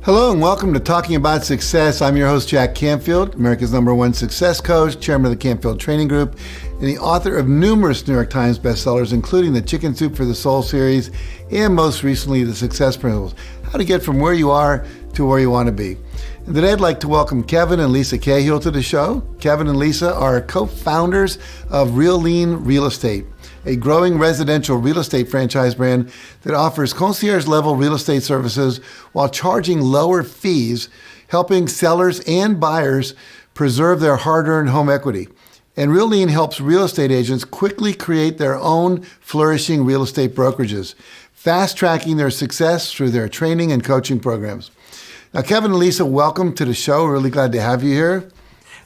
Hello and welcome to Talking About Success. I'm your host, Jack Canfield, America's #1 success coach, chairman of the Canfield Training Group, and the author of numerous NYTimes Best Sellers, including the Chicken Soup for the Soul series, and most recently, the Success Principles, how to get from where you are to where you want to be. And today I'd like to welcome Kevin and Lisa Cahill to the show. Kevin and Lisa are co-founders of REALean Real Estate, a growing residential real estate franchise brand that offers concierge-level real estate services while charging lower fees, helping sellers and buyers preserve their hard-earned home equity. And REALean helps real estate agents quickly create their own flourishing real estate brokerages, fast-tracking their success through their training and coaching programs. Now, Kevin and Lisa, welcome to the show. Really glad to have you here.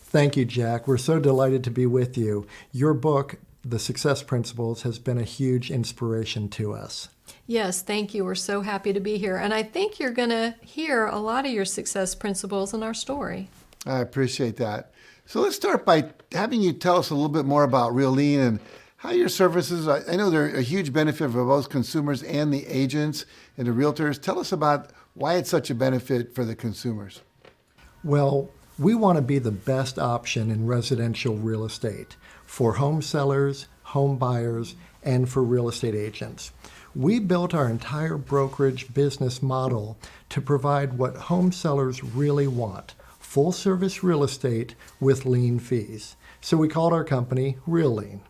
Thank you, Jack. We're so delighted to be with you. Your book, The Success Principles, has been a huge inspiration to us. Yes, thank you. We're so happy to be here. And I think you're going to hear a lot of your success principles in our story. I appreciate that. So let's start by having you tell us a little bit more about REALean and how your services, I know they're a huge benefit for both consumers and the agents and the realtors. Tell us about why it's such a benefit for the consumers. Well, we want to be the best option in residential real estate for home sellers, home buyers, and for real estate agents. We built our entire brokerage business model to provide what home sellers really want: full service real estate with lean fees. So we called our company REALean.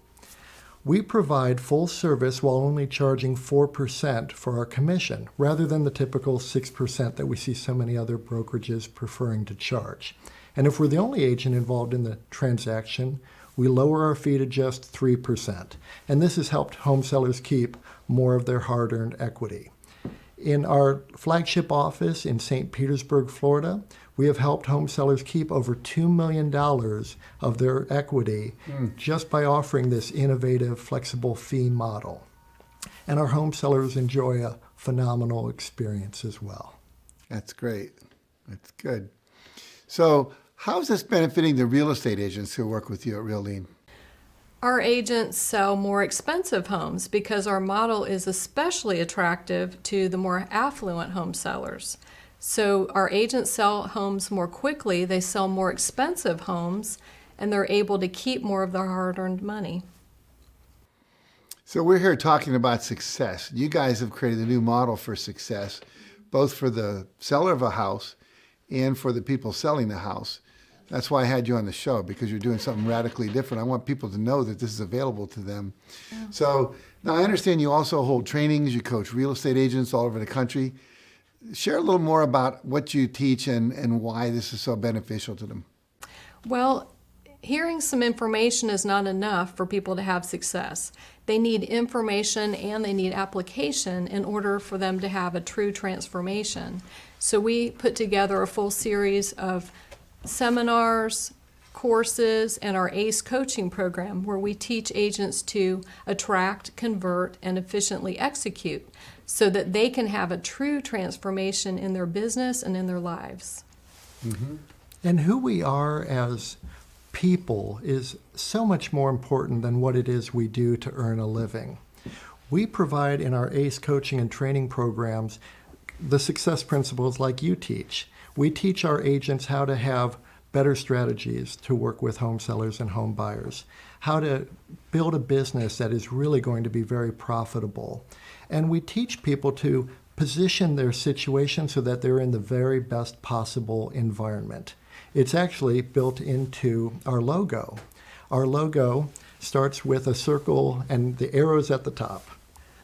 We provide full service while only charging 4% for our commission, rather than the typical 6% that we see so many other brokerages preferring to charge. And if we're the only agent involved in the transaction, we lower our fee to just 3%. And this has helped home sellers keep more of their hard-earned equity. In our flagship office in St. Petersburg, Florida, we have helped home sellers keep over $2 million of their equity just by offering this innovative, flexible fee model. And our home sellers enjoy a phenomenal experience as well. That's great. That's good. So how is this benefiting the real estate agents who work with you at REALean? Our agents sell more expensive homes because our model is especially attractive to the more affluent home sellers. So our agents sell homes more quickly, they sell more expensive homes, and they're able to keep more of their hard-earned money. So we're here talking about success. You guys have created a new model for success, both for the seller of a house and for the people selling the house. That's why I had you on the show, because you're doing something radically different. I want people to know that this is available to them. Yeah. So now I understand you also hold trainings, you coach real estate agents all over the country. Share a little more about what you teach and why this is so beneficial to them. Well, hearing some information is not enough for people to have success. They need information and they need application in order for them to have a true transformation. So we put together a full series of seminars, courses, and our ACE coaching program where we teach agents to attract, convert, and efficiently execute so that they can have a true transformation in their business and in their lives. Mm-hmm. And who we are as people is so much more important than what it is we do to earn a living. We provide in our ACE coaching and training programs the success principles like you teach. We teach our agents how to have better strategies to work with home sellers and home buyers, how to build a business that is really going to be very profitable. And we teach people to position their situation so that they're in the very best possible environment. It's actually built into our logo. Our logo starts with a circle and the arrows at the top.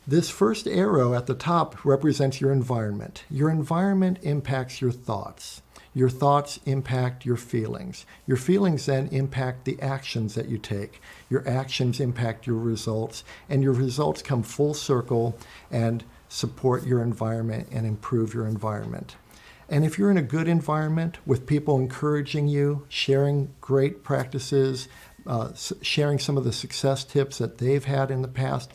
This first arrow at the top represents your environment. Your environment impacts your thoughts. Your thoughts impact your feelings. Your feelings then impact the actions that you take. Your actions impact your results, and your results come full circle and support your environment and improve your environment. And if you're in a good environment with people encouraging you, sharing great practices, sharing some of the success tips that they've had in the past,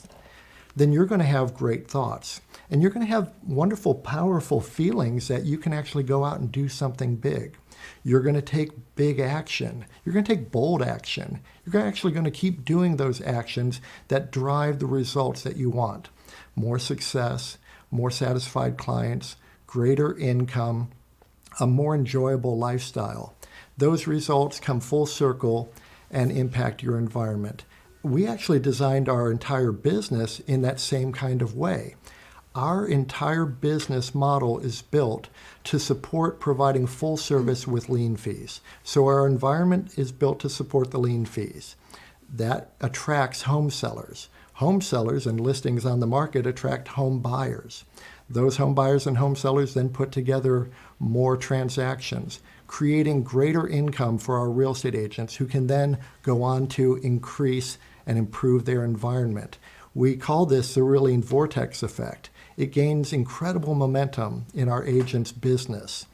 then you're going to have great thoughts. And you're going to have wonderful, powerful feelings that you can actually go out and do something big. You're going to take big action. You're going to take bold action. You're actually going to keep doing those actions that drive the results that you want. More success, more satisfied clients, greater income, a more enjoyable lifestyle. Those results come full circle and impact your environment. We actually designed our entire business in that same kind of way. Our entire business model is built to support providing full service with lien fees. So our environment is built to support the lien fees. That attracts home sellers. Home sellers and listings on the market attract home buyers. Those home buyers and home sellers then put together more transactions, creating greater income for our real estate agents who can then go on to increase and improve their environment. We call this the REALean vortex effect. It gains incredible momentum in our agents' business,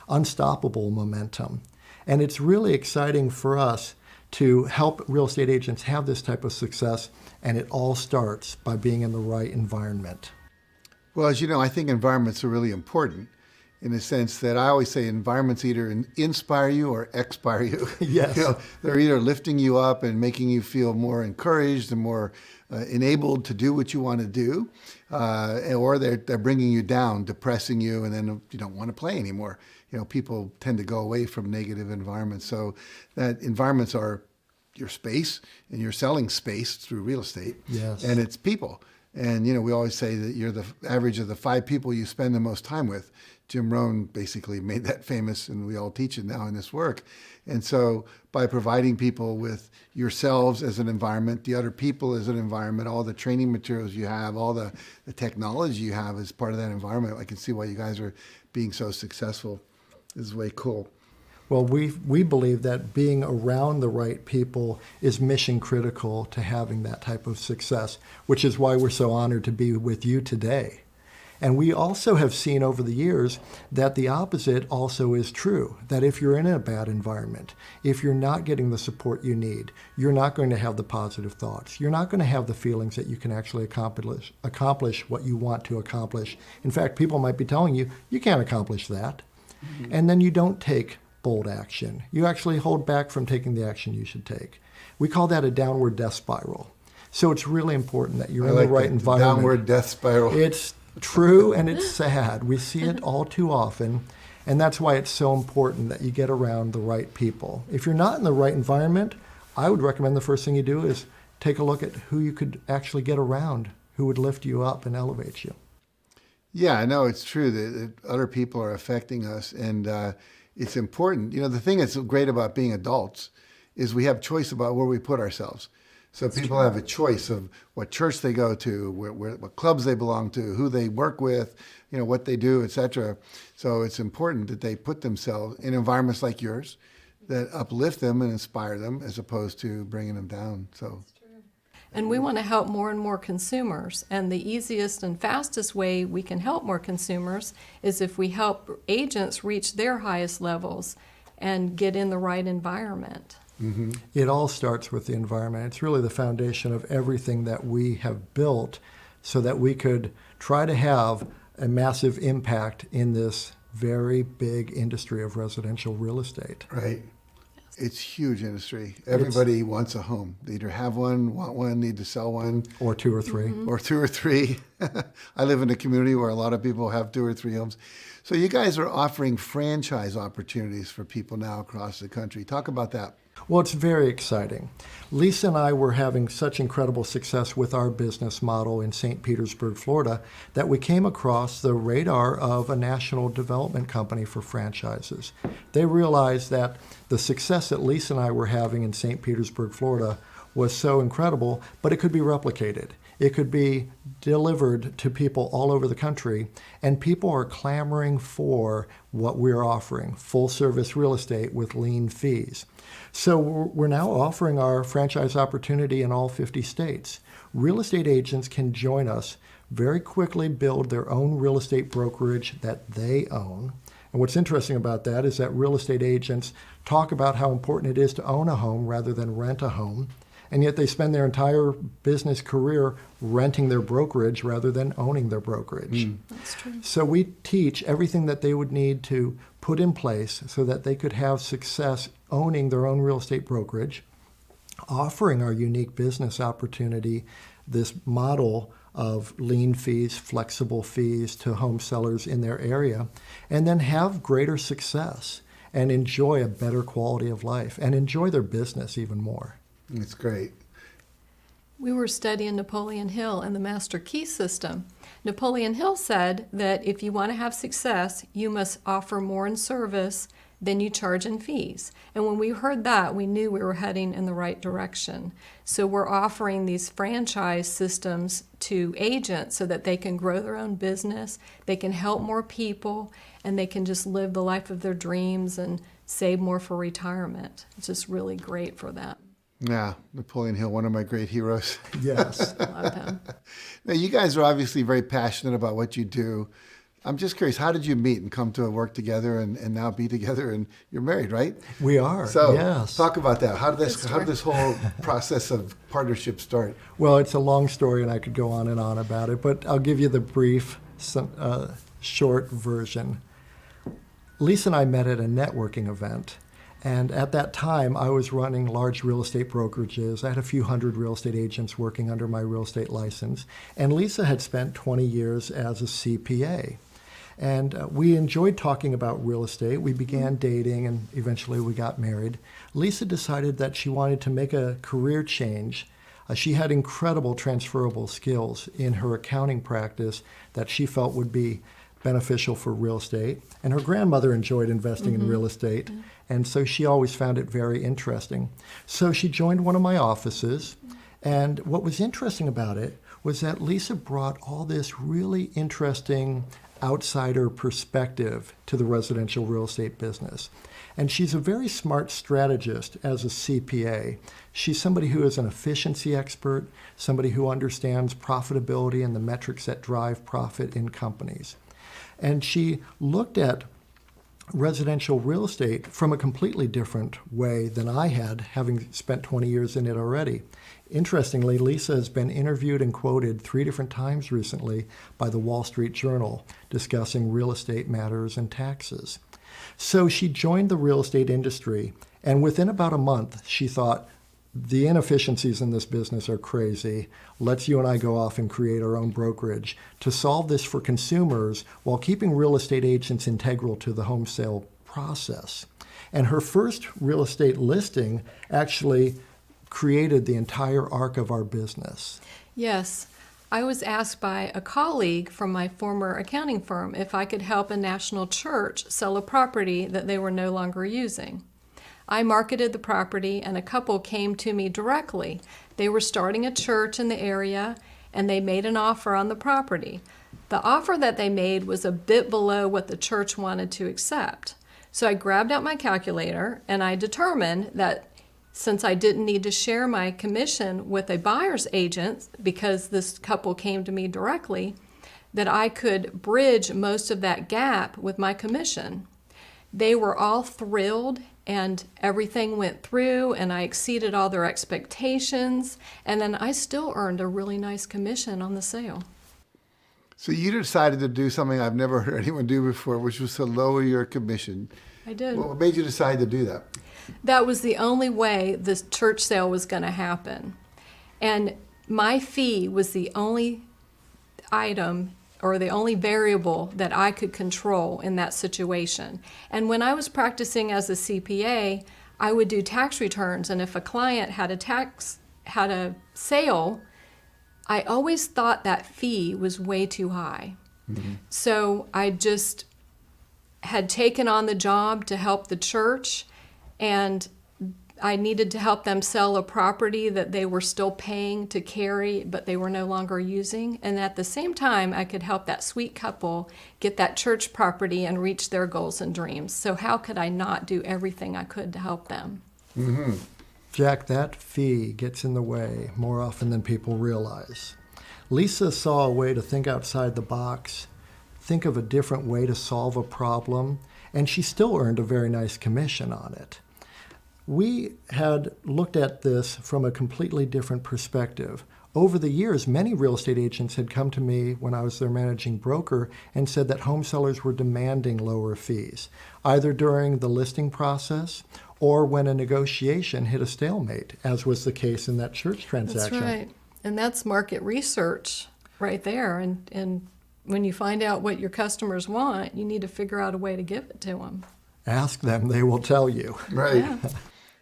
unstoppable momentum. And it's really exciting for us to help real estate agents have this type of success, and it all starts by being in the right environment. Well, as you know, I think environments are really important in the sense that I always say environments either inspire you or expire you. Yes. They're either lifting you up and making you feel more encouraged and more enabled to do what you want to do, or they're bringing you down, depressing you, and then you don't want to play anymore. People tend to go away from negative environments. So that environments are your space, and you're selling space through real estate. Yes. And it's people. And, we always say that you're the average of the 5 people you spend the most time with. Jim Rohn basically made that famous, and we all teach it now in this work. And so by providing people with yourselves as an environment, the other people as an environment, all the training materials you have, all the technology you have as part of that environment, I can see why you guys are being so successful. This is way cool. Well, we believe that being around the right people is mission critical to having that type of success, which is why we're so honored to be with you today. And we also have seen over the years that the opposite also is true, that if you're in a bad environment, if you're not getting the support you need, you're not going to have the positive thoughts. You're not going to have the feelings that you can actually accomplish what you want to accomplish. In fact, people might be telling you, you can't accomplish that. Mm-hmm. And then you don't take bold action. You actually hold back from taking the action you should take. We call that a downward death spiral. So it's really important that you're in the right environment. Downward death spiral. It's true and it's sad. We see it all too often, and that's why it's so important that you get around the right people. If you're not in the right environment, I would recommend the first thing you do is take a look at who you could actually get around, who would lift you up and elevate you. Yeah, I know it's true that other people are affecting us, and it's important. The thing that's great about being adults is we have choice about where we put ourselves. So people have a choice of what church they go to, what clubs they belong to, who they work with, what they do, etc. So it's important that they put themselves in environments like yours that uplift them and inspire them as opposed to bringing them down. So. And we want to help more and more consumers. And the easiest and fastest way we can help more consumers is if we help agents reach their highest levels and get in the right environment. Mm-hmm. It all starts with the environment. It's really the foundation of everything that we have built so that we could try to have a massive impact in this very big industry of residential real estate. Right. It's a huge industry. Everybody wants a home. They either have one, want one, need to sell one. Or 2 or 3. Mm-hmm. Or 2 or 3. I live in a community where a lot of people have 2 or 3 homes. So you guys are offering franchise opportunities for people now across the country. Talk about that. Well, it's very exciting. Lisa and I were having such incredible success with our business model in St. Petersburg, Florida, that we came across the radar of a national development company for franchises. They realized that the success that Lisa and I were having in St. Petersburg, Florida was so incredible, but it could be replicated. It could be delivered to people all over the country, and people are clamoring for what we're offering, full service real estate with lien fees. So we're now offering our franchise opportunity in all 50 states. Real estate agents can join us, very quickly build their own real estate brokerage that they own. And what's interesting about that is that real estate agents talk about how important it is to own a home rather than rent a home. And yet they spend their entire business career renting their brokerage rather than owning their brokerage. That's true. So we teach everything that they would need to put in place so that they could have success owning their own real estate brokerage, offering our unique business opportunity this model of lean fees, flexible fees to home sellers in their area, and then have greater success and enjoy a better quality of life and enjoy their business even more. It's great. We were studying Napoleon Hill and the Master Key System. Napoleon Hill said that if you want to have success, you must offer more in service than you charge in fees. And when we heard that, we knew we were heading in the right direction. So we're offering these franchise systems to agents so that they can grow their own business, they can help more people, and they can just live the life of their dreams and save more for retirement. It's just really great for that. Yeah, Napoleon Hill, one of my great heroes. Yes. Love him. Now, you guys are obviously very passionate about what you do. I'm just curious, how did you meet and come to work together and now be together? And you're married, right? We are, So yes. talk about that. How did this whole process of partnership start? Well, it's a long story, and I could go on and on about it, but I'll give you the brief, short version. Lisa and I met at a networking event, and at that time, I was running large real estate brokerages. I had a few hundred real estate agents working under my real estate license, and Lisa had spent 20 years as a CPA. And we enjoyed talking about real estate. We began dating, and eventually we got married. Lisa decided that she wanted to make a career change. She had incredible transferable skills in her accounting practice that she felt would be beneficial for real estate. And her grandmother enjoyed investing in real estate, and so she always found it very interesting. So she joined one of my offices, and what was interesting about it was that Lisa brought all this really interesting outsider perspective to the residential real estate business. And she's a very smart strategist as a CPA. She's somebody who is an efficiency expert, somebody who understands profitability and the metrics that drive profit in companies. And she looked at residential real estate from a completely different way than I had, having spent 20 years in it already. Interestingly, Lisa has been interviewed and quoted 3 different times recently by the Wall Street Journal discussing real estate matters and taxes. So she joined the real estate industry, and within about a month, she thought, the inefficiencies in this business are crazy. Let's you and I go off and create our own brokerage to solve this for consumers while keeping real estate agents integral to the home sale process. And her first real estate listing actually created the entire arc of our business. Yes. I was asked by a colleague from my former accounting firm if I could help a national church sell a property that they were no longer using. I marketed the property, and a couple came to me directly. They were starting a church in the area, and they made an offer on the property. The offer that they made was a bit below what the church wanted to accept. So I grabbed out my calculator, and I determined that since I didn't need to share my commission with a buyer's agent, because this couple came to me directly, that I could bridge most of that gap with my commission. They were all thrilled, and everything went through, and I exceeded all their expectations, and then I still earned a really nice commission on the sale. So you decided to do something I've never heard anyone do before, which was to lower your commission. I did. What made you decide to do that? That was the only way this church sale was going to happen. And my fee was the only item or the only variable that I could control in that situation. And when I was practicing as a CPA, I would do tax returns, and if a client had a sale, I always thought that fee was way too high. Mm-hmm. So I just had taken on the job to help the church, and I needed to help them sell a property that they were still paying to carry, but they were no longer using. And at the same time, I could help that sweet couple get that church property and reach their goals and dreams. So how could I not do everything I could to help them? Mm-hmm. Jack, that fee gets in the way more often than people realize. Lisa saw a way to think outside the box, think of a different way to solve a problem, and she still earned a very nice commission on it. We had looked at this from a completely different perspective. Over the years, many real estate agents had come to me when I was their managing broker and said that home sellers were demanding lower fees, either during the listing process or when a negotiation hit a stalemate, as was the case in that church transaction. That's right. And that's market research right there. And when you find out what your customers want, you need to figure out a way to give it to them. Ask them, they will tell you. Right. Yeah.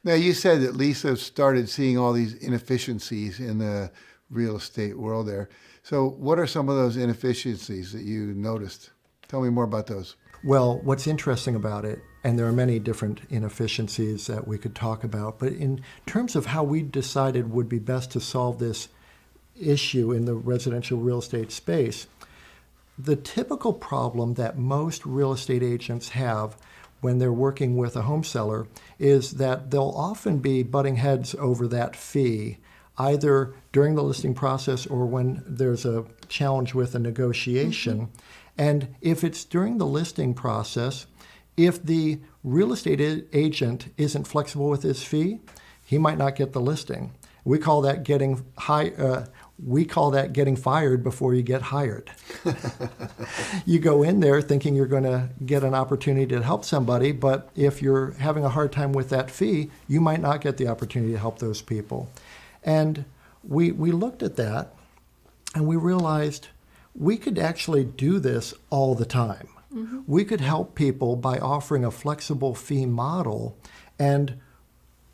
Now, you said that Lisa started seeing all these inefficiencies in the real estate world there. So what are some of those inefficiencies that you noticed? Tell me more about those. Well, what's interesting about it, and there are many different inefficiencies that we could talk about, but in terms of how we decided would be best to solve this issue in the residential real estate space, the typical problem that most real estate agents have when they're working with a home seller is that they'll often be butting heads over that fee, either during the listing process or when there's a challenge with a negotiation. And if it's during the listing process, if the real estate agent isn't flexible with his fee, he might not get the listing. We call that getting fired before you get hired. You go in there thinking you're going to get an opportunity to help somebody, but if you're having a hard time with that fee, you might not get the opportunity to help those people. And we looked at that and we realized we could actually do this all the time. We could help people by offering a flexible fee model and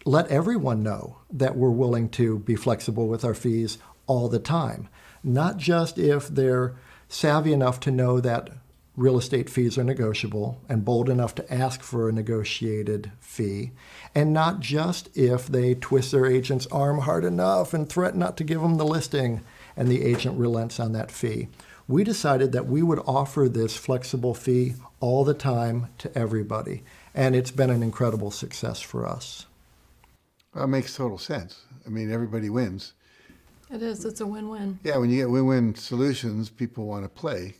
let everyone know that we're willing to be flexible with our fees all the time. Not just if they're savvy enough to know that real estate fees are negotiable and bold enough to ask for a negotiated fee, and not just if they twist their agent's arm hard enough and threaten not to give them the listing and the agent relents on that fee. We decided that we would offer this flexible fee all the time to everybody, and it's been an incredible success for us. That makes total sense. I mean, everybody wins. It is. It's a win-win. Yeah, when you get win-win solutions, people want to play.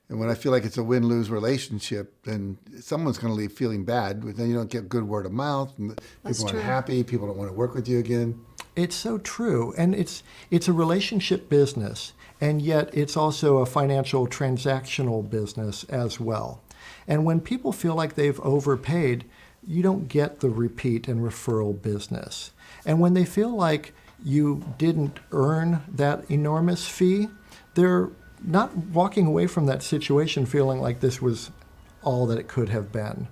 And when I feel like it's a win-lose relationship, then someone's going to leave feeling bad. But then you don't get good word of mouth, and That's people aren't true. happy. People don't want to work with you again. It's so true. And it's a relationship business, and yet it's also a financial transactional business as well. And when people feel like they've overpaid, you don't get the repeat and referral business. And when they feel like you didn't earn that enormous fee, they're not walking away from that situation feeling like this was all that it could have been.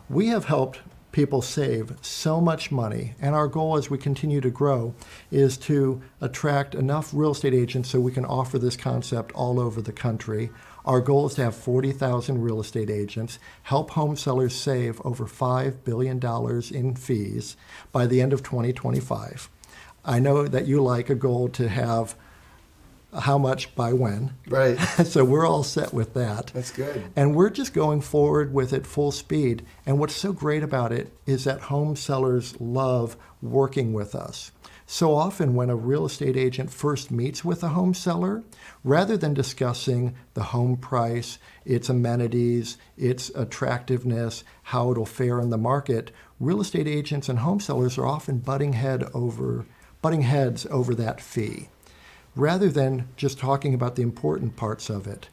We have helped people save so much money, and our goal as we continue to grow is to attract enough real estate agents so we can offer this concept all over the country. Our goal is to have 40,000 real estate agents, help home sellers save over $5 billion in fees by the end of 2025. I know that you like a goal to have how much by when. Right. So we're all set with that. That's good. And we're just going forward with it full speed. And what's so great about it is that home sellers love working with us. So often when a real estate agent first meets with a home seller, rather than discussing the home price, its amenities, its attractiveness, how it'll fare in the market, real estate agents and home sellers are often butting heads over that fee, rather than just talking about the important parts of it.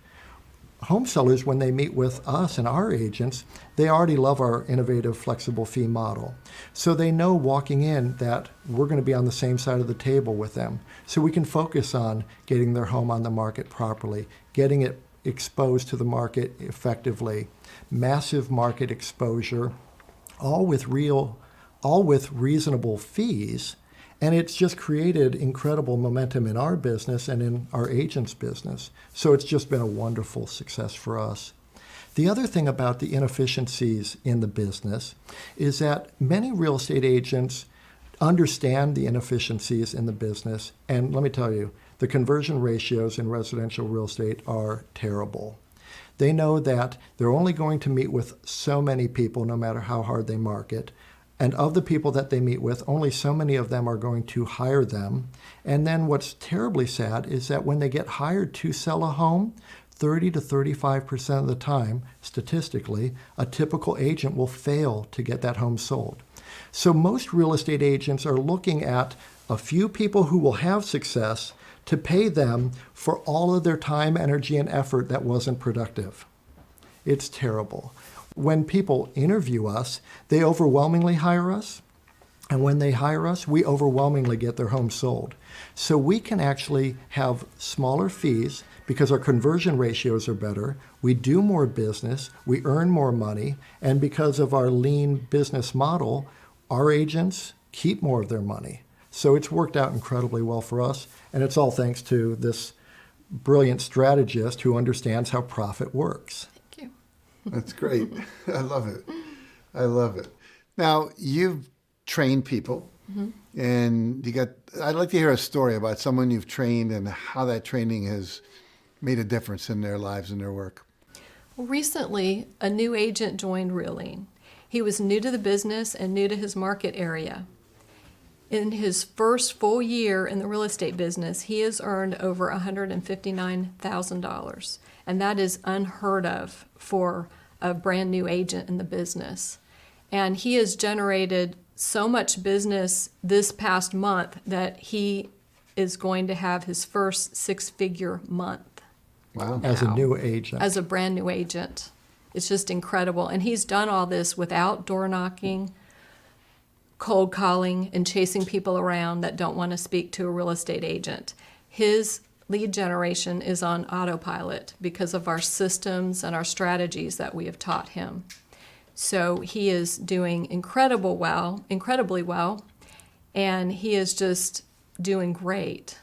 Home sellers, when they meet with us and our agents, they already love our innovative flexible fee model. So they know walking in that we're going to be on the same side of the table with them. So we can focus on getting their home on the market properly, getting it exposed to the market effectively, massive market exposure, all with reasonable fees. And it's just created incredible momentum in our business and in our agents' business. So it's just been a wonderful success for us. The other thing about the inefficiencies in the business is that many real estate agents understand the inefficiencies in the business. And let me tell you, the conversion ratios in residential real estate are terrible. They know that they're only going to meet with so many people, no matter how hard they market. And of the people that they meet with, only so many of them are going to hire them. And then what's terribly sad is that when they get hired to sell a home, 30 to 35% of the time, statistically, a typical agent will fail to get that home sold. So most real estate agents are looking at a few people who will have success to pay them for all of their time, energy, and effort that wasn't productive. It's terrible. When people interview us, they overwhelmingly hire us. And when they hire us, we overwhelmingly get their home sold. So we can actually have smaller fees because our conversion ratios are better. We do more business, we earn more money, and because of our lean business model, our agents keep more of their money. So it's worked out incredibly well for us, and it's all thanks to this brilliant strategist who understands how profit works. Thank you. That's great. I love it. I love it. Now, you've trained people, and I'd like to hear a story about someone you've trained and how that training has made a difference in their lives and their work. Well, recently, a new agent joined REALean. He was new to the business and new to his market area. In his first full year in the real estate business, he has earned over $159,000, and that is unheard of for a brand new agent in the business. And he has generated so much business this past month that he is going to have his first six-figure month. Wow. As a new agent. As a brand new agent. It's just incredible. And he's done all this without door knocking, cold calling, and chasing people around that don't want to speak to a real estate agent. His lead generation is on autopilot because of our systems and our strategies that we have taught him. So he is doing incredibly well, and he is just doing great.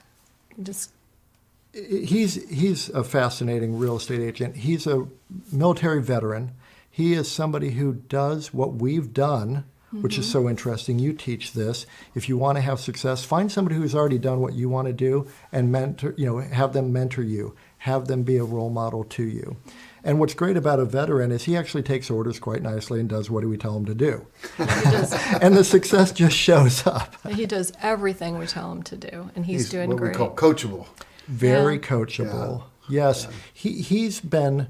He's a fascinating real estate agent. He's a military veteran. He is somebody who does what we've done, which is so interesting. You teach this. If you want to have success, find somebody who's already done what you want to do and have them mentor you, have them be a role model to you. And what's great about a veteran is he actually takes orders quite nicely and does what we tell him to do. And the success just shows up. He does everything we tell him to do, and he's doing what great. we call coachable. Very Yeah. coachable. Yes. He's been,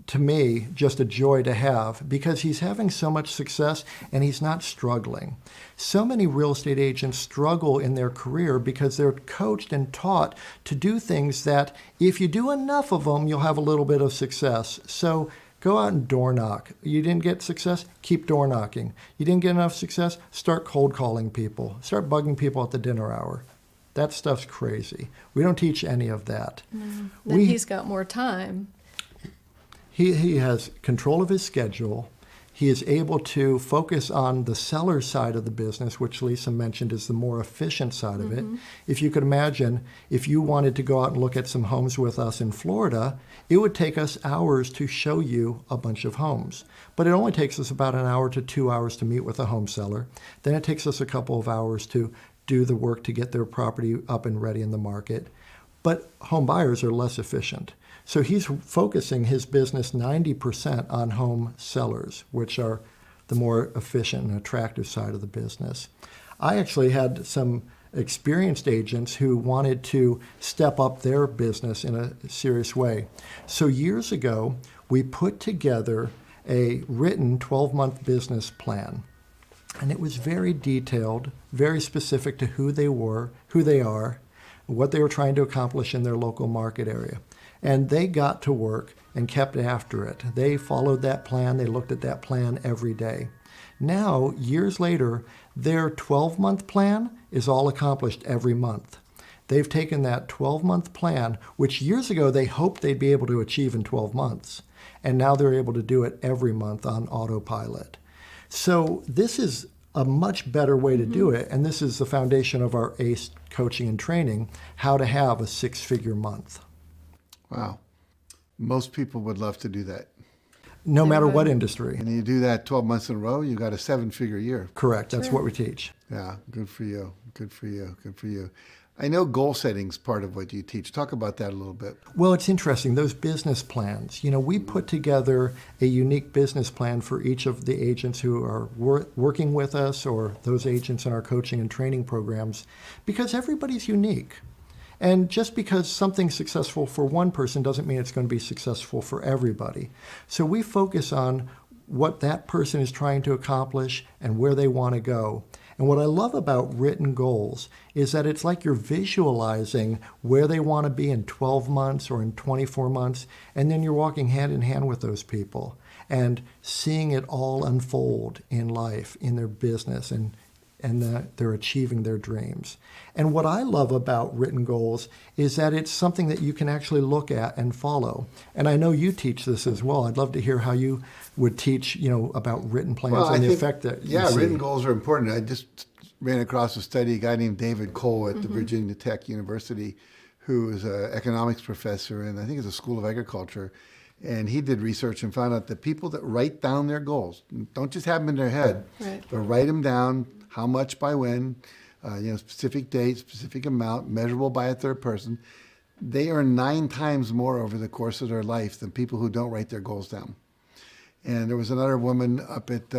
to me, just a joy to have because he's having so much success and he's not struggling. So many real estate agents struggle in their career because they're coached and taught to do things that if you do enough of them, you'll have a little bit of success. So go out and door knock. You didn't get success? Keep door knocking. You didn't get enough success? Start cold calling people. Start bugging people at the dinner hour. That stuff's crazy. We don't teach any of that. Then he's got more time. He has control of his schedule. He is able to focus on the seller side of the business, which Lisa mentioned is the more efficient side of it. If you could imagine, if you wanted to go out and look at some homes with us in Florida, it would take us hours to show you a bunch of homes. But it only takes us about an hour to 2 hours to meet with a home seller. Then it takes us a couple of hours to do the work to get their property up and ready in the market. But home buyers are less efficient. So he's focusing his business 90% on home sellers, which are the more efficient and attractive side of the business. I actually had some experienced agents who wanted to step up their business in a serious way. So years ago, we put together a written 12-month business plan. And it was very detailed, very specific to who they are, what they were trying to accomplish in their local market area. And they got to work and kept after it. They followed that plan. They looked at that plan every day. Now, years later, their 12-month plan is all accomplished every month. They've taken that 12-month plan, which years ago they hoped they'd be able to achieve in 12 months, and now they're able to do it every month on autopilot. So this is a much better way to do it, and this is the foundation of our ACE coaching and training, how to have a six-figure month. Wow. Most people would love to do that. No matter what industry. And you do that 12 months in a row, you got a 7-figure year. Correct. That's what we teach. Yeah, good for you. Good for you. Good for you. I know goal setting's part of what you teach. Talk about that a little bit. Well, it's interesting. Those business plans, we put together a unique business plan for each of the agents who are working with us or those agents in our coaching and training programs because everybody's unique. And just because something's successful for one person doesn't mean it's going to be successful for everybody. So we focus on what that person is trying to accomplish and where they want to go. And what I love about written goals is that it's like you're visualizing where they want to be in 12 months or in 24 months, and then you're walking hand in hand with those people and seeing it all unfold in life, in their business, and and that they're achieving their dreams. And what I love about written goals is that it's something that you can actually look at and follow. And I know you teach this as well. I'd love to hear how you would teach, about written plans and the effect that you see. Written goals are important. I just ran across a study, a guy named David Cole at the Virginia Tech University, who is an economics professor and I think it's a School of Agriculture. And he did research and found out that people that write down their goals, don't just have them in their head, Right. but write them down, how much by when, specific date, specific amount, measurable by a third person, they earn 9 times more over the course of their life than people who don't write their goals down. And there was another woman up at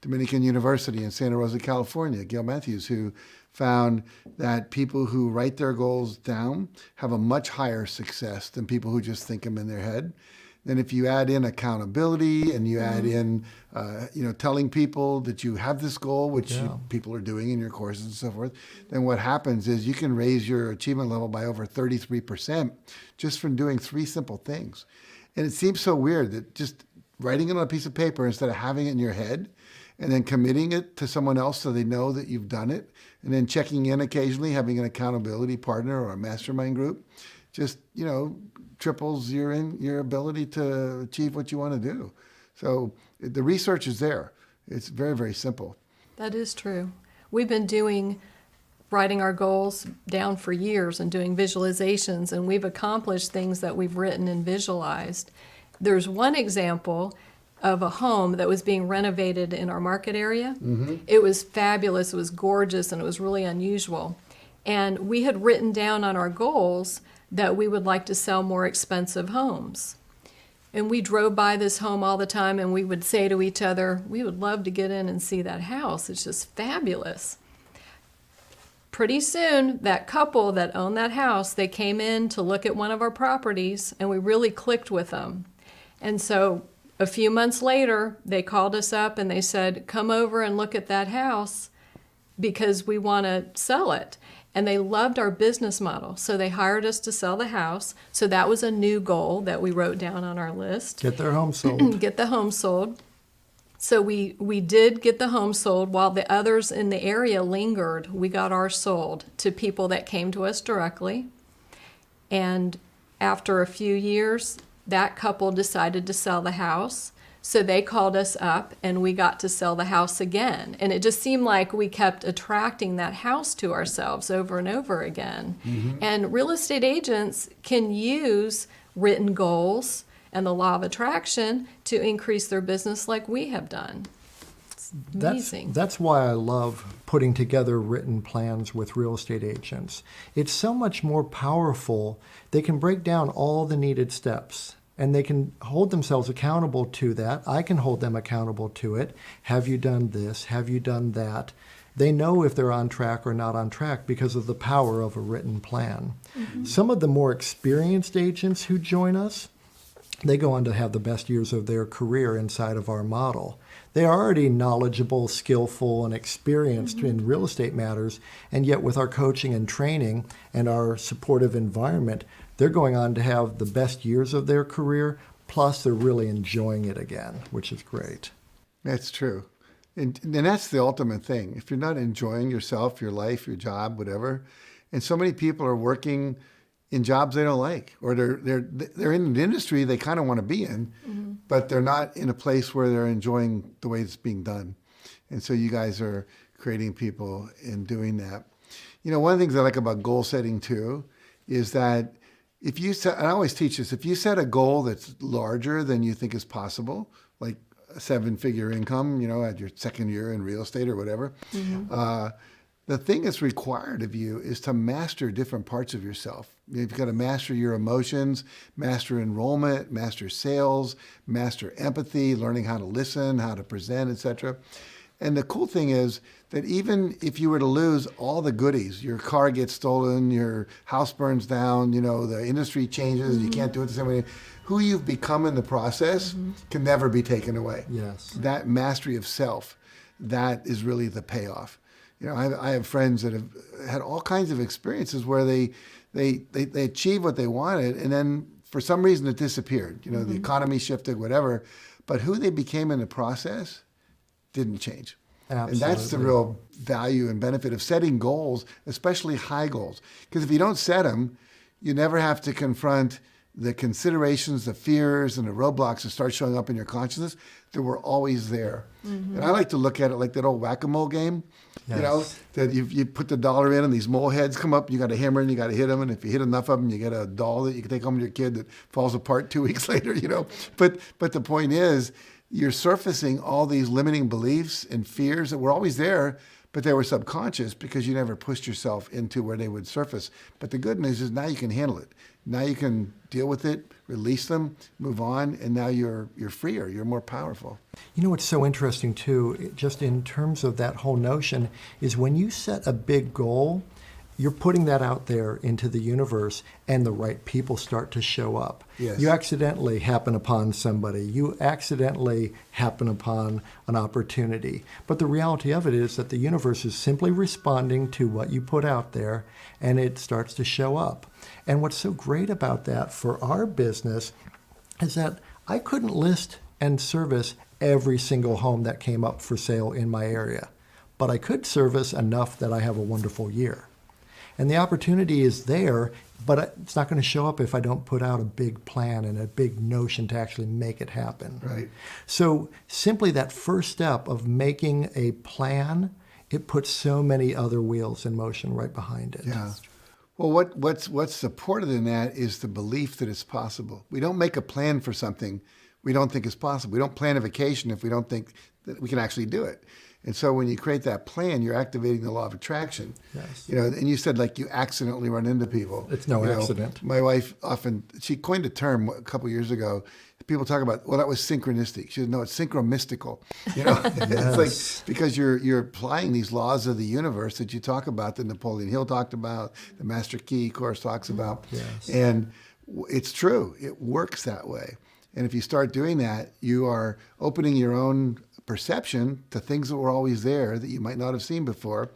Dominican University in Santa Rosa, California, Gail Matthews, who found that people who write their goals down have a much higher success than people who just think them in their head. Then if you add in accountability and you add in, telling people that you have this goal, which people are doing in your courses and so forth, then what happens is you can raise your achievement level by over 33% just from doing 3 simple things. And it seems so weird that just writing it on a piece of paper instead of having it in your head and then committing it to someone else so they know that you've done it, and then checking in occasionally, having an accountability partner or a mastermind group, just, triples your ability to achieve what you want to do. So the research is there. It's very, very simple. That is true. We've been writing our goals down for years and doing visualizations, and we've accomplished things that we've written and visualized. There's one example of a home that was being renovated in our market area. It was fabulous, it was gorgeous, and it was really unusual. And we had written down on our goals that we would like to sell more expensive homes. And we drove by this home all the time, and we would say to each other, we would love to get in and see that house. It's just fabulous. Pretty soon, that couple that owned that house, they came in to look at one of our properties, and we really clicked with them. And so a few months later, they called us up and they said, come over and look at that house because we want to sell it. And they loved our business model. So they hired us to sell the house. So that was a new goal that we wrote down on our list. Get their home sold. Get the home sold. So we did get the home sold while the others in the area lingered. We got ours sold to people that came to us directly. And after a few years, that couple decided to sell the house. So they called us up and we got to sell the house again. And it just seemed like we kept attracting that house to ourselves over and over again. And real estate agents can use written goals and the law of attraction to increase their business like we have done. It's amazing. That's why I love putting together written plans with real estate agents. It's so much more powerful. They can break down all the needed steps. And they can hold themselves accountable to that. I can hold them accountable to it. Have you done this? Have you done that? They know if they're on track or not on track because of the power of a written plan. Some of the more experienced agents who join us, they go on to have the best years of their career inside of our model. They are already knowledgeable, skillful, and experienced in real estate matters, and yet with our coaching and training and our supportive environment, they're going on to have the best years of their career, plus they're really enjoying it again, which is great. That's true. And that's the ultimate thing. If you're not enjoying yourself, your life, your job, whatever, and so many people are working in jobs they don't like, or they're in an industry they kind of want to be in, but they're not in a place where they're enjoying the way it's being done. And so you guys are creating people in doing that. One of the things I like about goal setting too is that if you set, and I always teach this, if you set a goal that's larger than you think is possible, like a 7-figure income, at your second year in real estate or whatever, the thing that's required of you is to master different parts of yourself. You've got to master your emotions, master enrollment, master sales, master empathy, learning how to listen, how to present, etc. And the cool thing is that even if you were to lose all the goodies, your car gets stolen, your house burns down, the industry changes, you can't do it the same way, who you've become in the process can never be taken away. Yes. That mastery of self, that is really the payoff. I have friends that have had all kinds of experiences where they achieved what they wanted, and then for some reason it disappeared. The economy shifted, whatever, but who they became in the process didn't change. And that's the real value and benefit of setting goals, especially high goals. Because if you don't set them, you never have to confront the considerations, the fears, and the roadblocks that start showing up in your consciousness that were always there. And I like to look at it like that old whack-a-mole game. Yes. You know, that you put the dollar in and these mole heads come up, you got to hammer and you got to hit them. And if you hit enough of them, you get a doll that you can take home to your kid that falls apart 2 weeks later, you know. But the point is, you're surfacing all these limiting beliefs and fears that were always there, but they were subconscious because you never pushed yourself into where they would surface. But the good news is now you can handle it. Now you can deal with it, release them, move on, and now you're freer, you're more powerful. You know what's so interesting too, just in terms of that whole notion, is when you set a big goal, you're putting that out there into the universe and the right people start to show up. Yes. You accidentally happen upon somebody. You accidentally happen upon an opportunity. But the reality of it is that the universe is simply responding to what you put out there and it starts to show up. And what's so great about that for our business is that I couldn't list and service every single home that came up for sale in my area, but I could service enough that I have a wonderful year. And the opportunity is there, but it's not going to show up if I don't put out a big plan and a big notion to actually make it happen. Right. So simply that first step of making a plan, it puts so many other wheels in motion right behind it. Yeah. Well, what's supported in that is the belief that it's possible. We don't make a plan for something we don't think is possible. We don't plan a vacation if we don't think that we can actually do it. And so when you create that plan, you're activating the law of attraction. Yes. You know, and you said like you accidentally run into people. It's no accident. My wife she coined a term a couple years ago. People talk about, well, that was synchronistic. She said, no, it's synchromistical. You know, it's like because you're applying these laws of the universe that you talk about, that Napoleon Hill talked about, the Master Key course talks about. Yes. And it's true. It works that way. And if you start doing that, you are opening your own perception to things that were always there that you might not have seen before.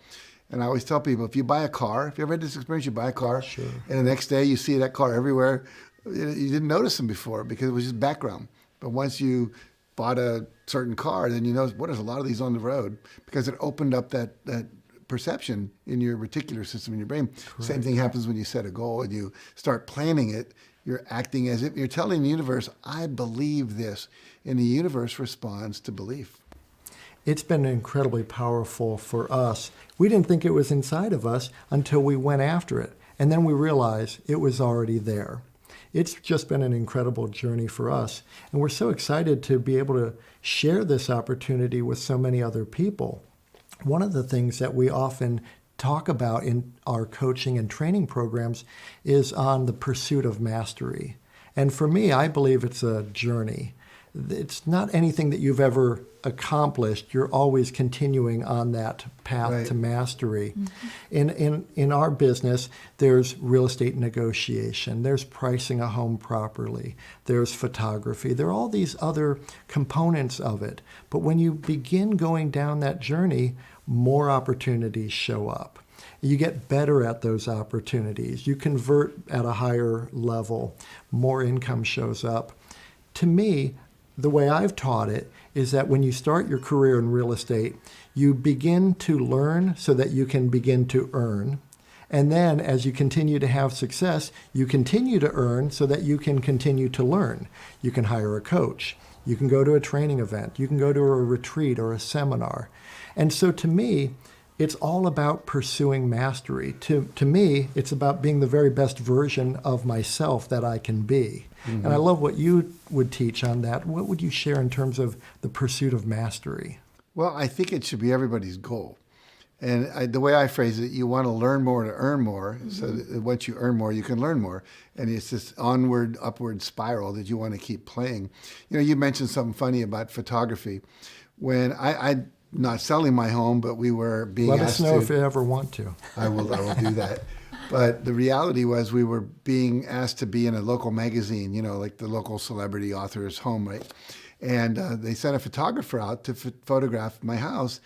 And I always tell people, if you buy a car, if you ever had this experience, you buy a car, Sure. and the next day you see that car everywhere, you didn't notice them before because it was just background. But once you bought a certain car, then you know, what, there's a lot of these on the road because it opened up that perception in your reticular system in your brain. Correct. Same thing happens when you set a goal and you start planning it. You're acting as if you're telling the universe, I believe this. And the universe responds to belief. It's been incredibly powerful for us. We didn't think it was inside of us until we went after it. And then we realized it was already there. It's just been an incredible journey for us. And we're so excited to be able to share this opportunity with so many other people. One of the things that we often talk about in our coaching and training programs is on the pursuit of mastery. And for me, I believe it's a journey. It's not anything that you've ever accomplished. You're always continuing on that path Right. to mastery. Mm-hmm. In our business, there's real estate negotiation. There's pricing a home properly. There's photography. There are all these other components of it. But when you begin going down that journey, more opportunities show up. You get better at those opportunities. You convert at a higher level. More income shows up. To me, the way I've taught it is that when you start your career in real estate, you begin to learn so that you can begin to earn. And then as you continue to have success, you continue to earn so that you can continue to learn. You can hire a coach. You can go to a training event. You can go to a retreat or a seminar. And so to me, it's all about pursuing mastery. To me, it's about being the very best version of myself that I can be. Mm-hmm. And I love what you would teach on that. What would you share in terms of the pursuit of mastery? Well, I think it should be everybody's goal. And the way I phrase it, you want to learn more to earn more. Mm-hmm. So that once you earn more, you can learn more. And it's this onward, upward spiral that you want to keep playing. You know, you mentioned something funny about photography. When I not selling my home, but we were being asked to. Let us know if you ever want to. I will do that. But the reality was we were being asked to be in a local magazine, you know, like the local celebrity author's home, right? And they sent a photographer out to photograph my house.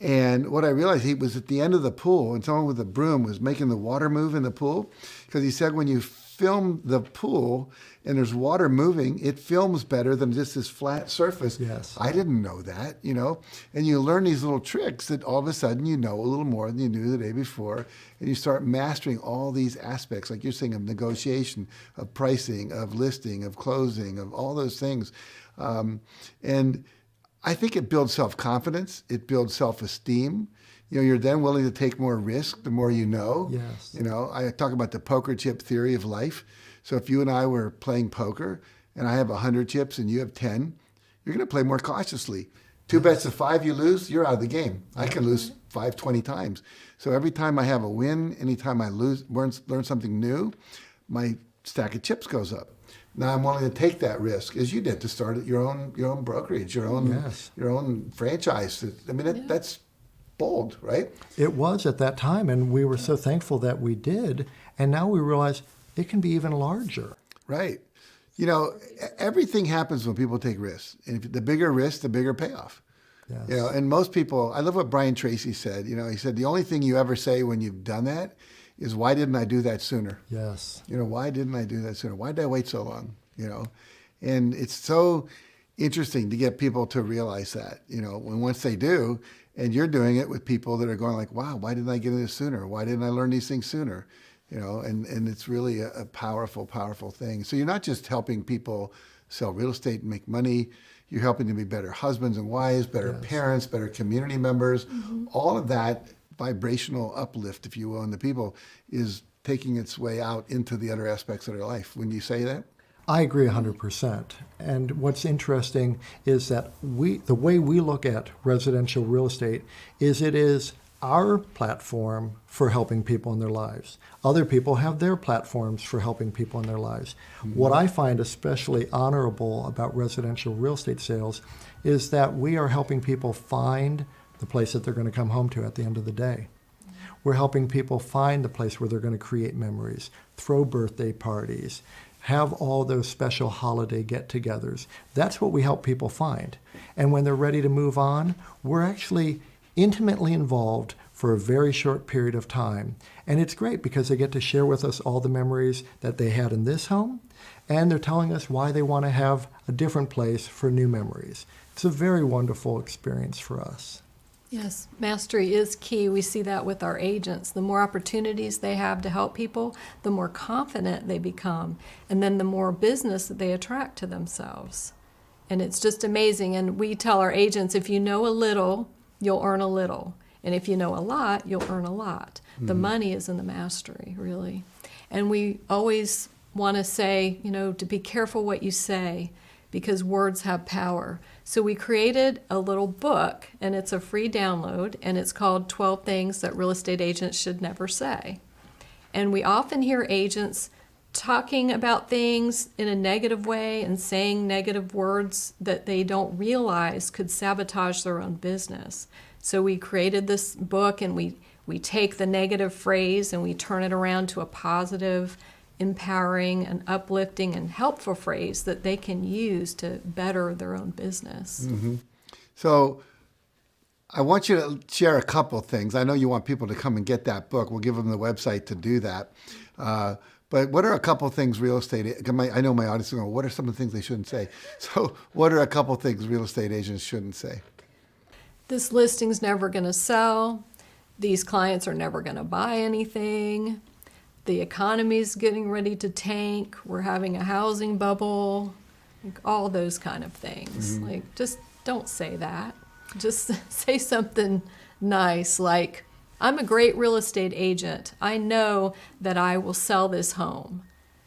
And what I realized, he was at the end of the pool, and someone with a broom was making the water move in the pool. Because he said when you film the pool and there's water moving, it films better than just this flat surface. Yes. I didn't know that, and you learn these little tricks that all of a sudden you know a little more than you knew the day before, and you start mastering all these aspects, like you're saying, of negotiation, of pricing, of listing, of closing, of all those things. And I think it builds self-confidence. It builds self-esteem. You're then willing to take more risk the more you know. Yes. I talk about the poker chip theory of life. So if you and I were playing poker and I have 100 chips and you have 10, you're going to play more cautiously. 2 bets of 5 you lose, you're out of the game. I can lose 5, 20 times. So every time I have a win, anytime I learn something new, my stack of chips goes up. Now I'm willing to take that risk, as you did, to start your own brokerage, your own franchise. I mean, that's bold, right? It was at that time, and we were so thankful that we did. And now we realize it can be even larger. Right. Everything happens when people take risks. And the bigger risk, the bigger payoff. Yes. And most people, I love what Brian Tracy said. He said, the only thing you ever say when you've done that is, why didn't I do that sooner? Yes. Why didn't I do that sooner? Why did I wait so long? And it's so interesting to get people to realize that, when once they do, and you're doing it with people that are going like, wow, why didn't I get into this sooner? Why didn't I learn these things sooner? And it's really a powerful, powerful thing. So you're not just helping people sell real estate and make money. You're helping them be better husbands and wives, better parents, better community members. Mm-hmm. All of that vibrational uplift, if you will, in the people is taking its way out into the other aspects of their life. Wouldn't you say that? I agree 100%. And what's interesting is that the way we look at residential real estate is it is our platform for helping people in their lives. Other people have their platforms for helping people in their lives. Mm-hmm. What I find especially honorable about residential real estate sales is that we are helping people find the place that they're going to come home to at the end of the day. We're helping people find the place where they're going to create memories, throw birthday parties, have all those special holiday get-togethers. That's what we help people find. And when they're ready to move on, we're actually intimately involved for a very short period of time. And it's great because they get to share with us all the memories that they had in this home, and they're telling us why they want to have a different place for new memories. It's a very wonderful experience for us. Yes, mastery is key. We see that with our agents. The more opportunities they have to help people, the more confident they become, and then the more business that they attract to themselves. And it's just amazing. And we tell our agents, if you know a little, you'll earn a little. And if you know a lot, you'll earn a lot. Mm-hmm. The money is in the mastery, really. And we always want to say, to be careful what you say, because words have power. So we created a little book, and it's a free download, and it's called 12 Things That Real Estate Agents Should Never Say. And we often hear agents talking about things in a negative way and saying negative words that they don't realize could sabotage their own business. So we created this book, and we take the negative phrase and we turn it around to a positive, empowering and uplifting and helpful phrase that they can use to better their own business. Mm-hmm. So I want you to share a couple things. I know you want people to come and get that book. We'll give them the website to do that. But what are a couple things real estate, I know my audience is going, what are some of the things they shouldn't say? So what are a couple things real estate agents shouldn't say? This listing's never going to sell. These clients are never going to buy anything. The economy's getting ready to tank. We're having a housing bubble. All those kind of things. Mm-hmm. Just don't say that. Just say something nice like, I'm a great real estate agent. I know that I will sell this home.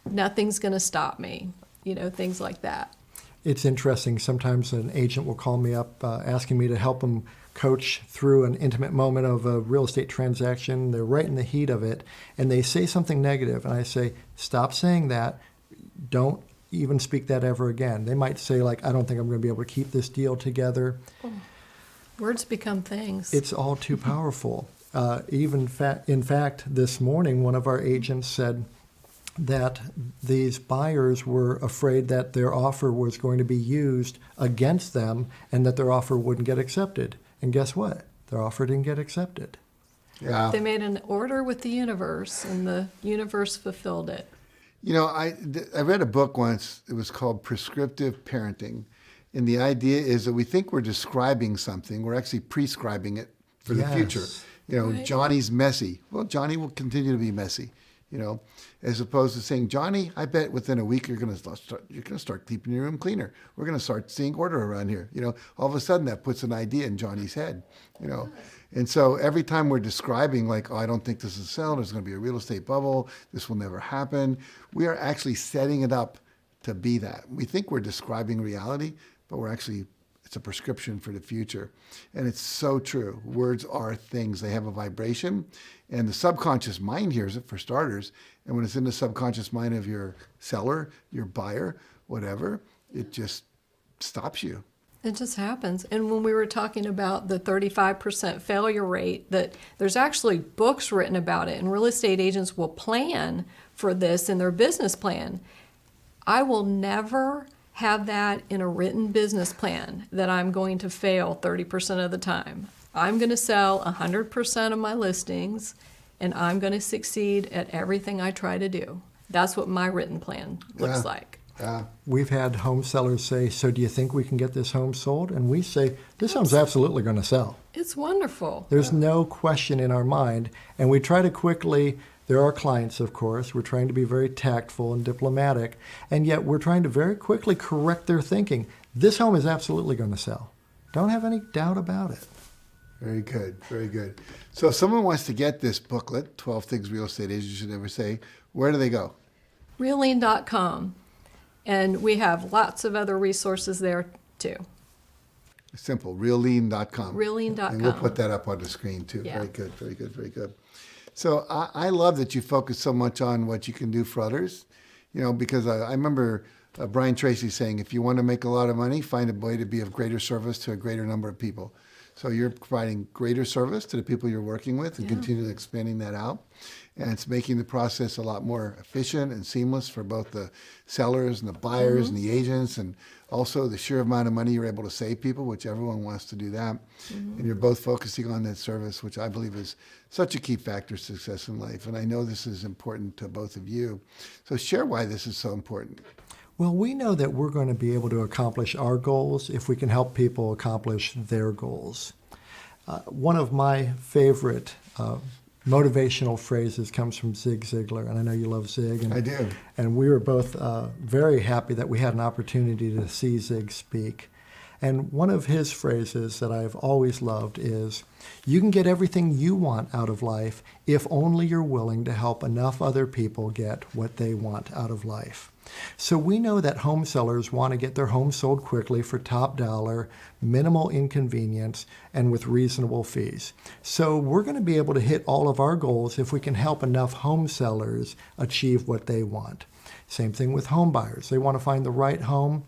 Nothing's going to stop me. Things like that. It's interesting. Sometimes an agent will call me up asking me to help them coach through an intimate moment of a real estate transaction. They're right in the heat of it, and they say something negative. And I say, stop saying that. Don't even speak that ever again. They might say, I don't think I'm going to be able to keep this deal together. Words become things. It's all too powerful. In fact, this morning, one of our agents said that these buyers were afraid that their offer was going to be used against them and that their offer wouldn't get accepted. And guess what? Their offer didn't get accepted. Yeah. They made an order with the universe, and the universe fulfilled it. I read a book once. It was called Prescriptive Parenting. And the idea is that we think we're describing something. We're actually prescribing it for the future. Right. Johnny's messy. Well, Johnny will continue to be messy, as opposed to saying, Johnny, I bet within a week you're going to start keeping your room cleaner. We're going to start seeing order around here. All of a sudden that puts an idea in Johnny's head, And so every time we're describing like, oh, I don't think this is sell, there's going to be a real estate bubble, this will never happen, we are actually setting it up to be that. We think we're describing reality, but it's a prescription for the future. And it's so true. Words are things. They have a vibration. And the subconscious mind hears it, for starters. And when it's in the subconscious mind of your seller, your buyer, whatever, it just stops you. It just happens. And when we were talking about the 35% failure rate, that there's actually books written about it, and real estate agents will plan for this in their business plan. I will never have that in a written business plan that I'm going to fail 30% of the time. I'm going to sell 100% of my listings, and I'm going to succeed at everything I try to do. That's what my written plan looks like. We've had home sellers say, so do you think we can get this home sold? And we say, this home's absolutely going to sell. It's wonderful. There's no question in our mind. And we try to quickly, there are clients, of course, we're trying to be very tactful and diplomatic, and yet we're trying to very quickly correct their thinking. This home is absolutely going to sell. Don't have any doubt about it. Very good, very good. So if someone wants to get this booklet, 12 Things Real Estate Agents Should Never Say, where do they go? REALean.com. And we have lots of other resources there too. Simple, REALean.com. REALean.com. And we'll put that up on the screen too. Yeah. Very good, very good, very good. So I love that you focus so much on what you can do for others, because I remember Brian Tracy saying, if you want to make a lot of money, find a way to be of greater service to a greater number of people. So you're providing greater service to the people you're working with and continue expanding that out. And it's making the process a lot more efficient and seamless for both the sellers and the buyers and the agents, and also the sheer amount of money you're able to save people, which everyone wants to do that. And you're both focusing on that service, which I believe is such a key factor to success in life. And I know this is important to both of you. So share why this is so important. Well, we know that we're going to be able to accomplish our goals if we can help people accomplish their goals. One of my favorite motivational phrases comes from Zig Ziglar, and I know you love Zig. And, I do. And we were both very happy that we had an opportunity to see Zig speak. And one of his phrases that I've always loved is, you can get everything you want out of life if only you're willing to help enough other people get what they want out of life. So we know that home sellers want to get their homes sold quickly for top dollar, minimal inconvenience, and with reasonable fees. So we're going to be able to hit all of our goals if we can help enough home sellers achieve what they want. Same thing with home buyers. They want to find the right home,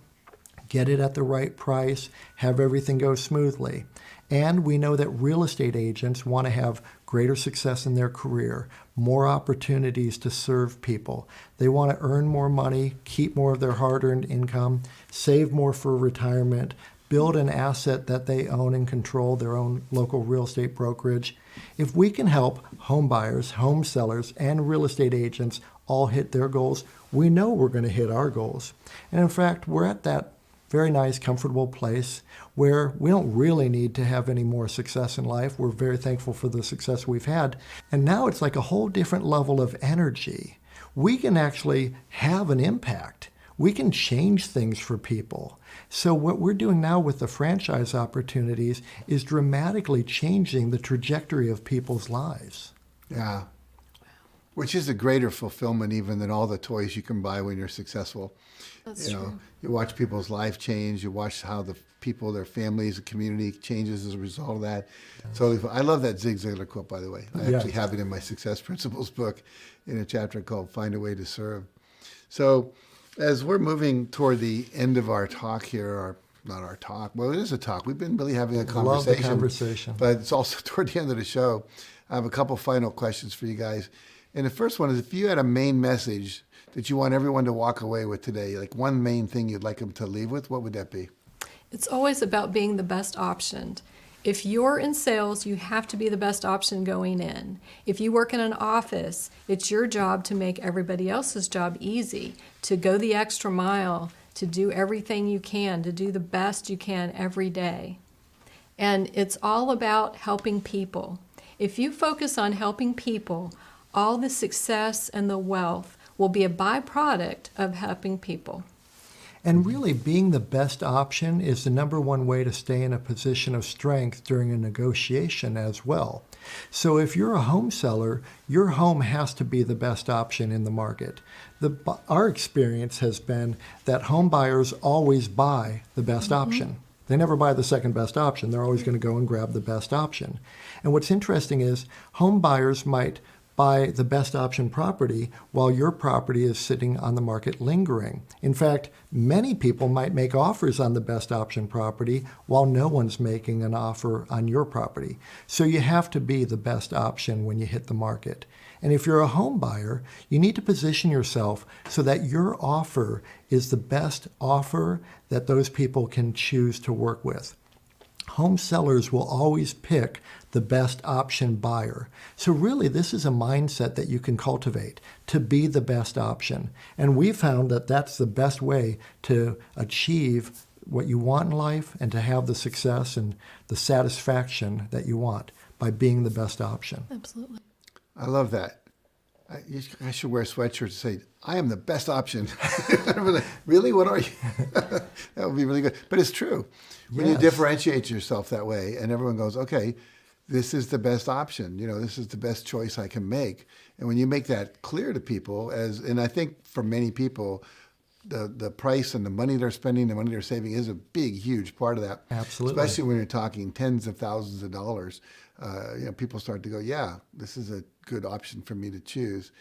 get it at the right price, have everything go smoothly. And we know that real estate agents want to have greater success in their career, more opportunities to serve people. They want to earn more money, keep more of their hard-earned income, save more for retirement, build an asset that they own and control, their own local real estate brokerage. If we can help home buyers, home sellers, and real estate agents all hit their goals, we know we're going to hit our goals. And in fact, we're at that very nice, comfortable place where we don't really need to have any more success in life. We're very thankful for the success we've had. And now it's like a whole different level of energy. We can actually have an impact. We can change things for people. So what we're doing now with the franchise opportunities is dramatically changing the trajectory of people's lives. Yeah. Which is a greater fulfillment even than all the toys you can buy when you're successful. That's true. You watch people's life change. You watch how the people, their families, the community changes as a result of that. Totally fun. I love that Zig Ziglar quote, by the way. I actually have it in my Success Principles book in a chapter called Find a Way to Serve. So as we're moving toward the end of our talk here, or not our talk, well, it is a talk. We've been really having a conversation. Love the conversation. But it's also toward the end of the show. I have a couple final questions for you guys. And the first one is, if you had a main message that you want everyone to walk away with today, like one main thing you'd like them to leave with, what would that be? It's always about being the best option. If you're in sales, you have to be the best option going in. If you work in an office, it's your job to make everybody else's job easy, to go the extra mile, to do everything you can, to do the best you can every day. And it's all about helping people. If you focus on helping people, all the success and the wealth will be a byproduct of helping people. And really, being the best option is the number one way to stay in a position of strength during a negotiation as well. So if you're a home seller, your home has to be the best option in the market. Our experience has been that home buyers always buy the best option. They never buy the second best option. They're always going to go and grab the best option. And what's interesting is home buyers might buy the best option property while your property is sitting on the market lingering. In fact, many people might make offers on the best option property while no one's making an offer on your property. So you have to be the best option when you hit the market. And if you're a home buyer, you need to position yourself so that your offer is the best offer that those people can choose to work with. Home sellers will always pick the best option buyer. So really, this is a mindset that you can cultivate to be the best option. And we found that that's the best way to achieve what you want in life and to have the success and the satisfaction that you want by being the best option. Absolutely. I love that. I should wear a sweatshirt to say, I am the best option. Really? What are you? That would be really good. But it's true. When you differentiate yourself that way and everyone goes, okay, this is the best option. This is the best choice I can make. And when you make that clear to people, and I think for many people, the price and the money they're spending, the money they're saving is a big, huge part of that. Absolutely. Especially when you're talking tens of thousands of dollars. People start to go, yeah, this is a good option for me to choose.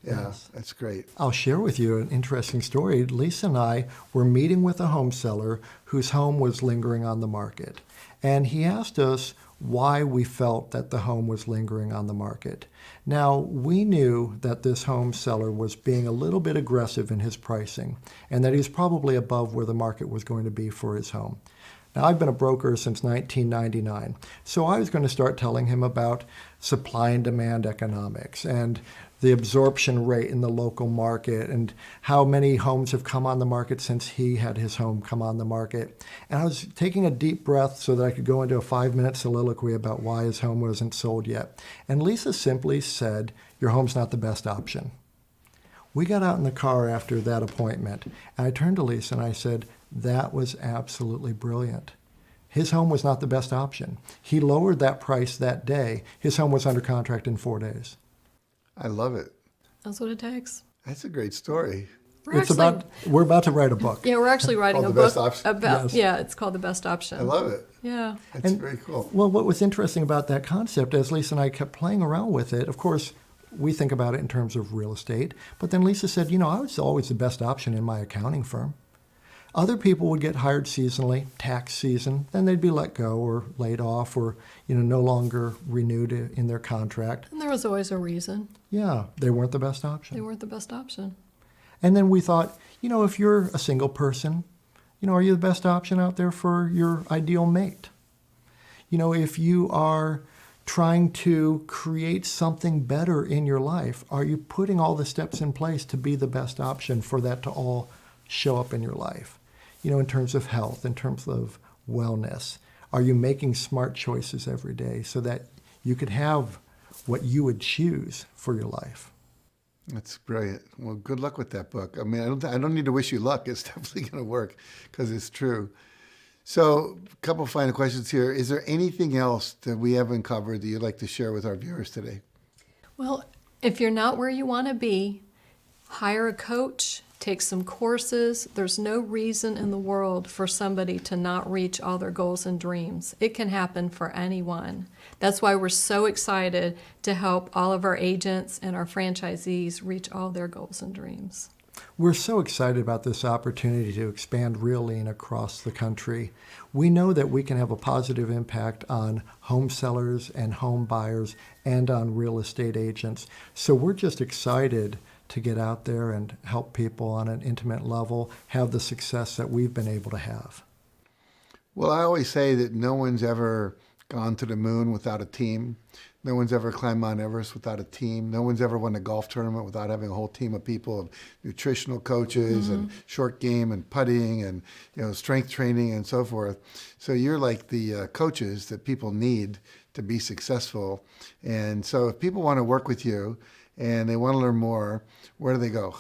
Yeah, yes. That's great. I'll share with you an interesting story. Lisa and I were meeting with a home seller whose home was lingering on the market. And he asked us why we felt that the home was lingering on the market. Now, we knew that this home seller was being a little bit aggressive in his pricing and that he was probably above where the market was going to be for his home. Now, I've been a broker since 1999, so I was going to start telling him about supply and demand economics and the absorption rate in the local market and how many homes have come on the market since he had his home come on the market. And I was taking a deep breath so that I could go into a 5-minute soliloquy about why his home wasn't sold yet. And Lisa simply said, your home's not the best option. We got out in the car after that appointment, and I turned to Lisa and I said, that was absolutely brilliant. His home was not the best option. He lowered that price that day. His home was under contract in 4 days. I love it. That's what it takes. That's a great story. We're about to write a book. Yeah, we're actually writing a book about, yes. it's called The Best Option. I love it. Yeah. That's very cool. Well, what was interesting about that concept, as Lisa and I kept playing around with it, of course, we think about it in terms of real estate, but then Lisa said, I was always the best option in my accounting firm. Other people would get hired seasonally, tax season, then they'd be let go or laid off or, no longer renewed in their contract. And there was always a reason. Yeah, they weren't the best option. They weren't the best option. And then we thought, if you're a single person, are you the best option out there for your ideal mate? If you are trying to create something better in your life, are you putting all the steps in place to be the best option for that to all show up in your life? In terms of health, in terms of wellness, are you making smart choices every day so that you could have what you would choose for your life? That's brilliant. Well, good luck with that book. I mean, I don't need to wish you luck. It's definitely going to work because it's true. So a couple final questions here. Is there anything else that we haven't covered that you'd like to share with our viewers today? Well, if you're not where you want to be, hire a coach, take some courses. There's no reason in the world for somebody to not reach all their goals and dreams. It can happen for anyone. That's why we're so excited to help all of our agents and our franchisees reach all their goals and dreams. We're so excited about this opportunity to expand REALean across the country. We know that we can have a positive impact on home sellers and home buyers and on real estate agents. So we're just excited to get out there and help people on an intimate level have the success that we've been able to have. Well, I always say that no one's ever gone to the moon without a team. No one's ever climbed Mount Everest without a team. No one's ever won a golf tournament without having a whole team of people, of nutritional coaches and short game and putting and strength training and so forth. So you're like the coaches that people need to be successful. And so if people want to work with you and they want to learn more, where do they go?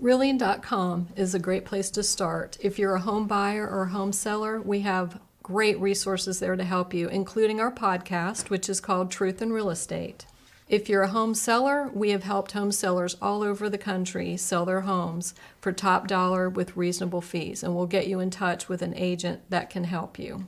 REALean.com is a great place to start. If you're a home buyer or a home seller, we have great resources there to help you, including our podcast, which is called Truth in Real Estate. If you're a home seller, we have helped home sellers all over the country sell their homes for top dollar with reasonable fees, and we'll get you in touch with an agent that can help you.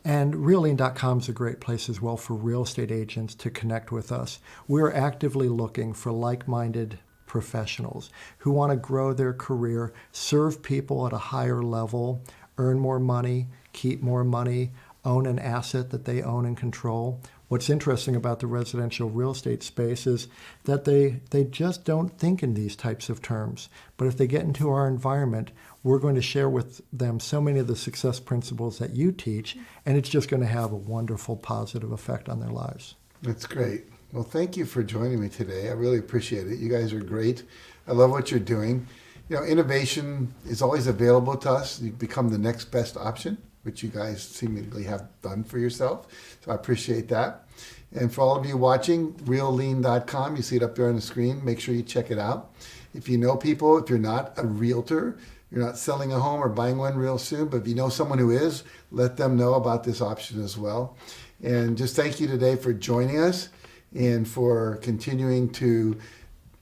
And REALean.com is a great place as well for real estate agents to connect with us. We're actively looking for like-minded professionals who want to grow their career, serve people at a higher level, earn more money, keep more money, own an asset that they own and control. What's interesting about the residential real estate space is that they just don't think in these types of terms. But if they get into our environment, we're going to share with them so many of the success principles that you teach, and it's just going to have a wonderful positive effect on their lives. That's great. Well, thank you for joining me today. I really appreciate it. You guys are great. I love what you're doing. Innovation is always available to us. You become the next best option, which you guys seemingly have done for yourself. So I appreciate that. And for all of you watching, REALean.com, you see it up there on the screen. Make sure you check it out. If you know people, if you're not a realtor, you're not selling a home or buying one real soon, but if you know someone who is, let them know about this option as well. And just thank you today for joining us and for continuing to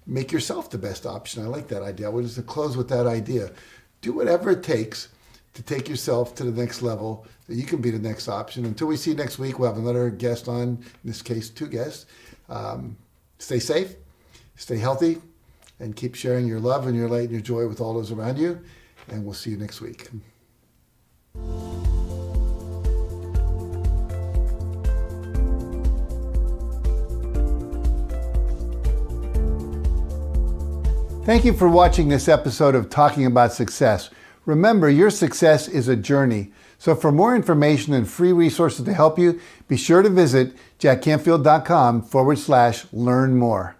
make yourself the best option. I like that idea. We'll just close with that idea. Do whatever it takes to take yourself to the next level so you can be the next option. Until we see you next week, we'll have another guest on, in this case, 2 guests. Stay safe, stay healthy, and keep sharing your love and your light and your joy with all those around you. And we'll see you next week. Thank you for watching this episode of Talking About Success. Remember, your success is a journey. So for more information and free resources to help you, be sure to visit jackcanfield.com/learn more.